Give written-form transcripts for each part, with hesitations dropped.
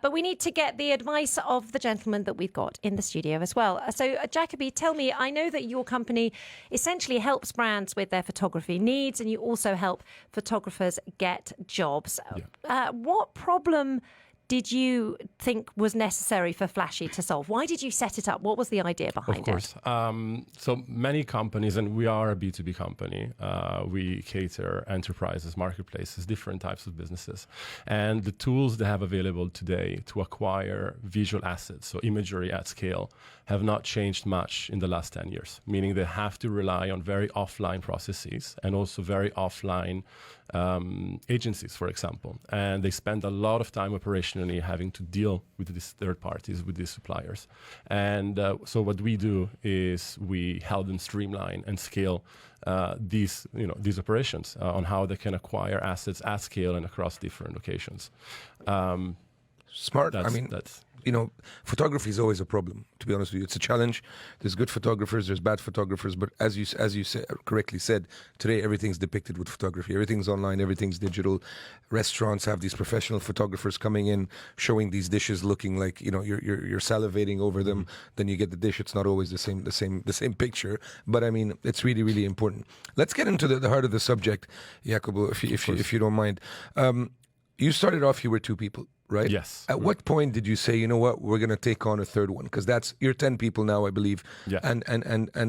But we need to get the advice of the gentleman that we've got in the studio as well. So, Jacopo, tell me, I know that your company essentially helps brands with their photography needs, and you also help photographers get jobs. Yeah. What problem did you think was necessary for Flashy to solve? Why did you set it up? What was the idea behind it? Of course. So many companies, and we are a B2B company, we cater enterprises, marketplaces, different types of businesses. And the tools they have available today to acquire visual assets, so imagery at scale, have not changed much in the last 10 years, meaning they have to rely on very offline processes and also very offline agencies, for example. And they spend a lot of time operationally having to deal with these third parties, with these suppliers. And so what we do is we help them streamline and scale these operations on how they can acquire assets at scale and across different locations. Smart. Photography is always a problem, to be honest with you. It's a challenge. There's good photographers, there's bad photographers, but as you correctly said, today everything's depicted with photography. Everything's online, everything's digital. Restaurants have these professional photographers coming in, showing these dishes looking like, you're salivating over them. Then you get the dish, it's not always the same picture. But I mean, it's really, really important. Let's get into the heart of the subject, Jacopo, if you don't mind. You started off, you were two people, right? Yes. At what point did you say, you know what, we're going to take on a third one? Because you're 10 people now, I believe. Yeah. And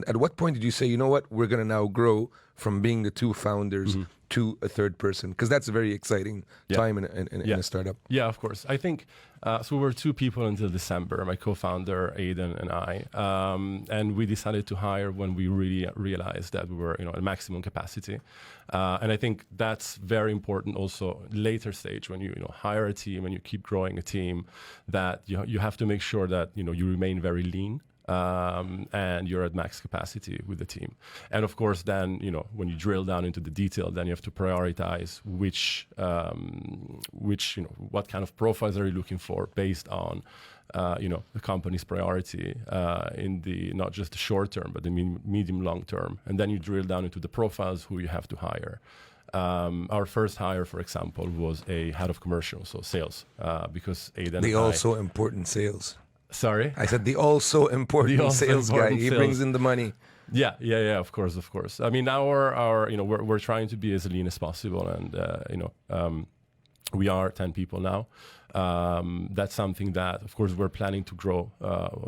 at what point did you say, you know what, we're going to now grow from being the two founders to a third person? Because that's a very exciting time in a startup. Yeah, of course. I think, so we were two people until December, my co-founder, Aidan, and I. And we decided to hire when we really realized that we were at maximum capacity. And I think that's very important also later stage when you hire a team and you keep growing a team, that you have to make sure that you remain very lean. And you're at max capacity with the team. And of course, then, when you drill down into the detail, then you have to prioritize what kind of profiles are you looking for based on, the company's priority in the, not just the short term, but the medium, long term. And then you drill down into the profiles who you have to hire. Our first hire, for example, was a head of commercial, so sales, because Aidan The also important sales. Sorry? I said the also important sales guy. He brings in the money. Yeah, of course. I mean, we're trying to be as lean as possible, and we are 10 people now. That's something that, of course, we're planning to grow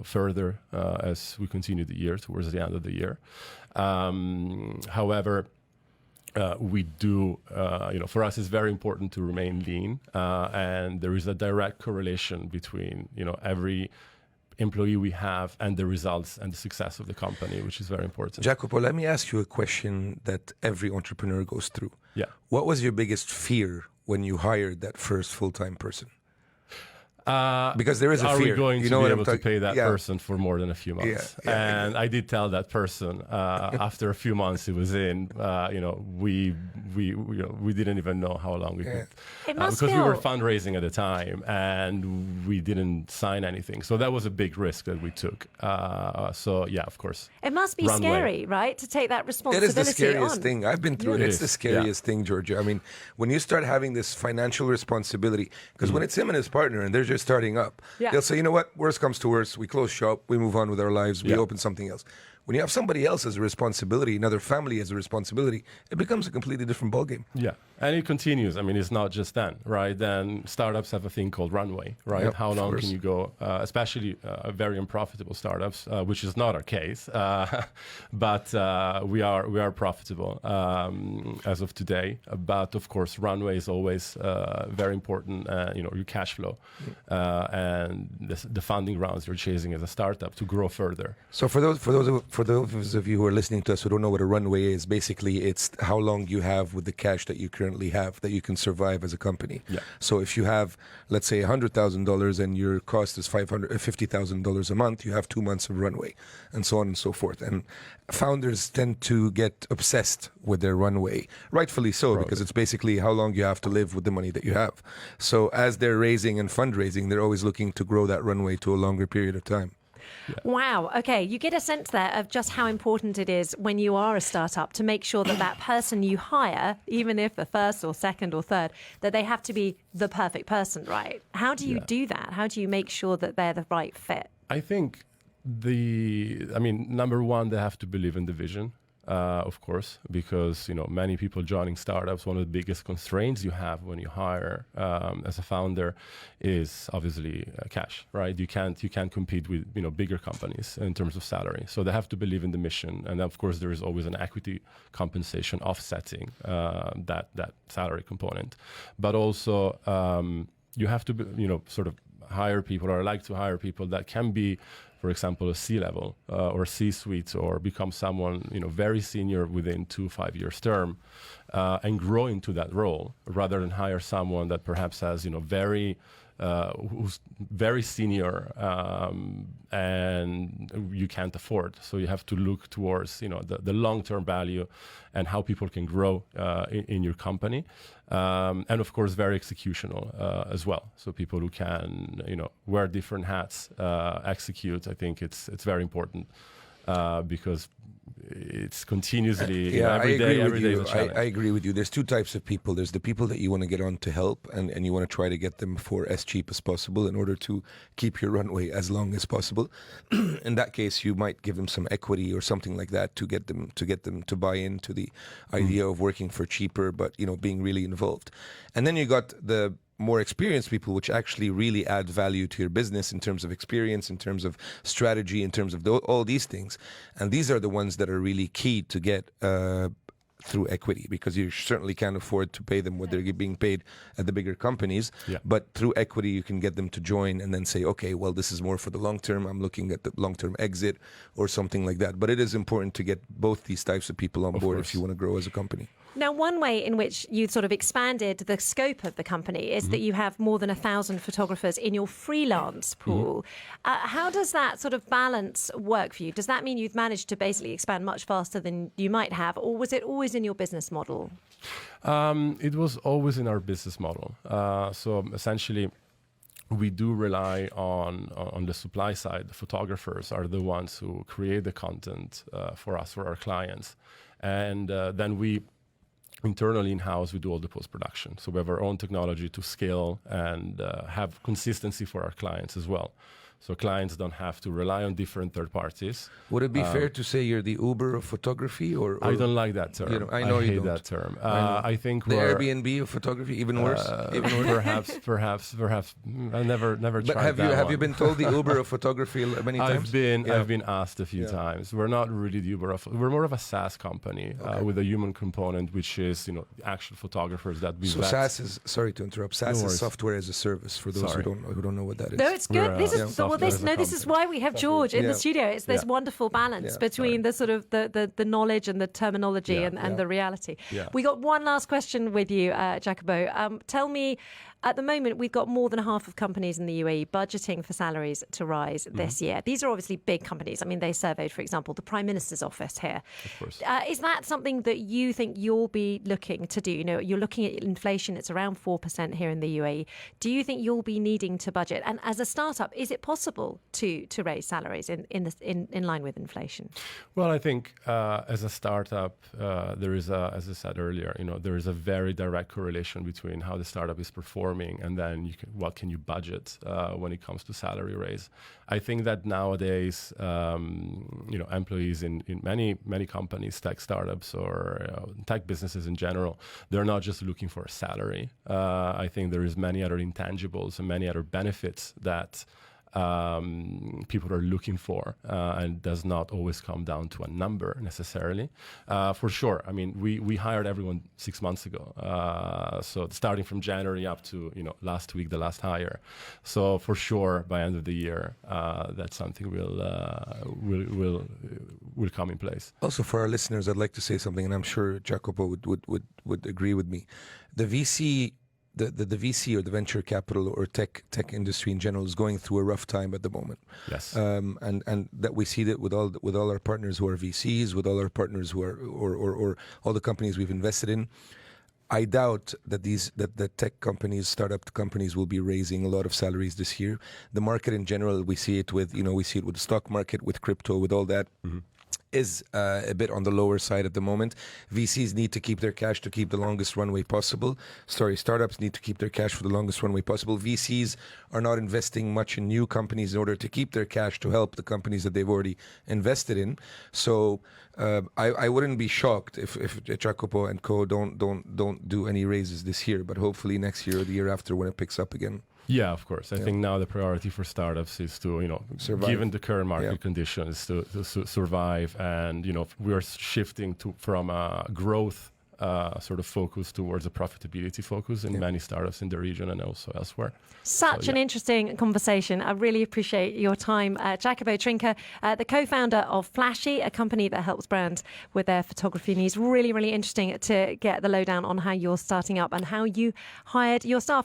further as we continue the year, towards the end of the year. However, we do, for us, it's very important to remain lean, and there is a direct correlation between, every employee we have and the results and the success of the company, which is very important. Jacopo, let me ask you a question that every entrepreneur goes through. Yeah. What was your biggest fear when you hired that first full-time person? Because there is a fear. Are we going to be able to pay that Yeah. person for more than a few months? And I did tell that person after a few months he was in, we didn't even know how long we could. Because we were fundraising at the time and we didn't sign anything. So that was a big risk that we took. Of course. It must be scary, right? To take that It responsibility is the scariest on. thing. I've been through it. It's the scariest thing, Georgia. I mean, when you start having this financial responsibility, because when it's him and his partner and they're just starting up, they'll say, you know what, worst comes to worst, we close shop, we move on with our lives, we open something else. When you have somebody else as a responsibility, another family as a responsibility, it becomes a completely different ballgame. Yeah, and it continues. I mean, it's not just then, right? Then startups have a thing called runway, right? Yep, how long can you go, especially very unprofitable startups, which is not our case, but we are profitable as of today. But of course, runway is always very important, your cash flow and the funding rounds you're chasing as a startup to grow further. So for those of you who are listening to us who don't know what a runway is, basically it's how long you have with the cash that you currently have that you can survive as a company. Yeah. So if you have, let's say, $100,000 and your cost is $50,000 a month, you have 2 months of runway, and so on and so forth. And founders tend to get obsessed with their runway, rightfully so, because it's basically how long you have to live with the money that you have. So as they're raising and fundraising, they're always looking to grow that runway to a longer period of time. Wow. Okay. You get a sense there of just how important it is when you are a startup to make sure that that person you hire, even if the first or second or third, that they have to be the perfect person, right? How do you do that? How do you make sure that they're the right fit? I think number one, they have to believe in the vision. Of course, because many people joining startups, one of the biggest constraints you have when you hire as a founder is obviously cash, right? You can't compete with bigger companies in terms of salary. So they have to believe in the mission, and of course there is always an equity compensation offsetting that salary component. But also you have to sort of hire people, or like to hire people that can be, for example, a C-level or C-suite, or become someone very senior within 2-5 years term, and grow into that role, rather than hire someone that perhaps has who's very senior and you can't afford. So you have to look towards the long-term value and how people can grow in your company, and of course very executional as well. So people who can wear different hats, execute. I think it's very important because it's continuously every day is a challenge. I agree with you. There's two types of people. There's the people that you want to get on to help, and you want to try to get them for as cheap as possible in order to keep your runway as long as possible. In that case, you might give them some equity or something like that to get them to buy into the idea of working for cheaper, but being really involved. And then you got the more experienced people, which actually really add value to your business in terms of experience, in terms of strategy, in terms of all these things. And these are the ones that are really key to get through equity, because you certainly can't afford to pay them what they're being paid at the bigger companies. Yeah. But through equity, you can get them to join and then say, okay, well, this is more for the long term. I'm looking at the long-term exit or something like that. But it is important to get both these types of people on board if you want to grow as a company. Now, one way in which you sort of expanded the scope of the company is that you have more than 1,000 photographers in your freelance pool. How does that sort of balance work for you? Does that mean you've managed to basically expand much faster than you might have, or was it always in your business model? It was always in our business model. So essentially, we do rely on the supply side. The photographers are the ones who create the content for us, for our clients. And then we internally in-house, we do all the post-production. So we have our own technology to scale and have consistency for our clients as well. So clients don't have to rely on different third parties. Would it be fair to say you're the Uber of photography? Or I don't like that term. I know I you hate don't. that term. I think the we're Airbnb of photography, even worse. Even worse. Perhaps. I never But tried that. Have you been told the Uber of photography many times? I've been asked a few times. We're not really the Uber of. We're more of a SaaS company with a human component, which is actual photographers that we. So vet. SaaS is, sorry to interrupt. SaaS is software as a service for those who don't know what that is. No, it's good. This is why we have George in the studio. It's this wonderful balance between the sort of the knowledge and the terminology and the reality. Yeah. We got one last question with you, Jacopo. Tell me, at the moment, we've got more than half of companies in the UAE budgeting for salaries to rise this year. These are obviously big companies. I mean, they surveyed, for example, the Prime Minister's office here. Of course. Is that something that you think you'll be looking to do? You're looking at inflation. It's around 4% here in the UAE. Do you think you'll be needing to budget? And as a startup, is it possible to raise salaries in line with inflation? Well, I think as a startup, there is as I said earlier, there is a very direct correlation between how the startup is performing and then what can you budget when it comes to salary raise. I think that nowadays, employees in many companies, tech startups or tech businesses in general, they're not just looking for a salary. I think there is many other intangibles and many other benefits that people are looking for, and does not always come down to a number necessarily. For sure, I mean, we hired everyone 6 months ago, so starting from January up to last week, the last hire. So for sure, by end of the year, that's something will come in place. Also, for our listeners, I'd like to say something, and I'm sure Jacopo would agree with me. The VC. The VC or the venture capital or tech industry in general is going through a rough time at the moment. Yes. And that we see that with all our partners who are VCs, with all our partners who are or all the companies we've invested in. I doubt that the tech companies, startup companies, will be raising a lot of salaries this year. The market in general, we see it with the stock market, with crypto, with all that. Is a bit on the lower side at the moment. VCs need to keep their cash to keep the longest runway possible. Startups need to keep their cash for the longest runway possible. VCs are not investing much in new companies in order to keep their cash to help the companies that they've already invested in. So I wouldn't be shocked if Jacopo and Co. don't do any raises this year, but hopefully next year or the year after when it picks up again. Yeah, of course. I think now the priority for startups is to, Survive. given the current market conditions, to survive. And, we are shifting from a growth sort of focus towards a profitability focus in many startups in the region and also elsewhere. Such an interesting conversation. I really appreciate your time. Jacopo Trinca, the co-founder of Flashy, a company that helps brands with their photography needs. Really, really interesting to get the lowdown on how you're starting up and how you hired your staff.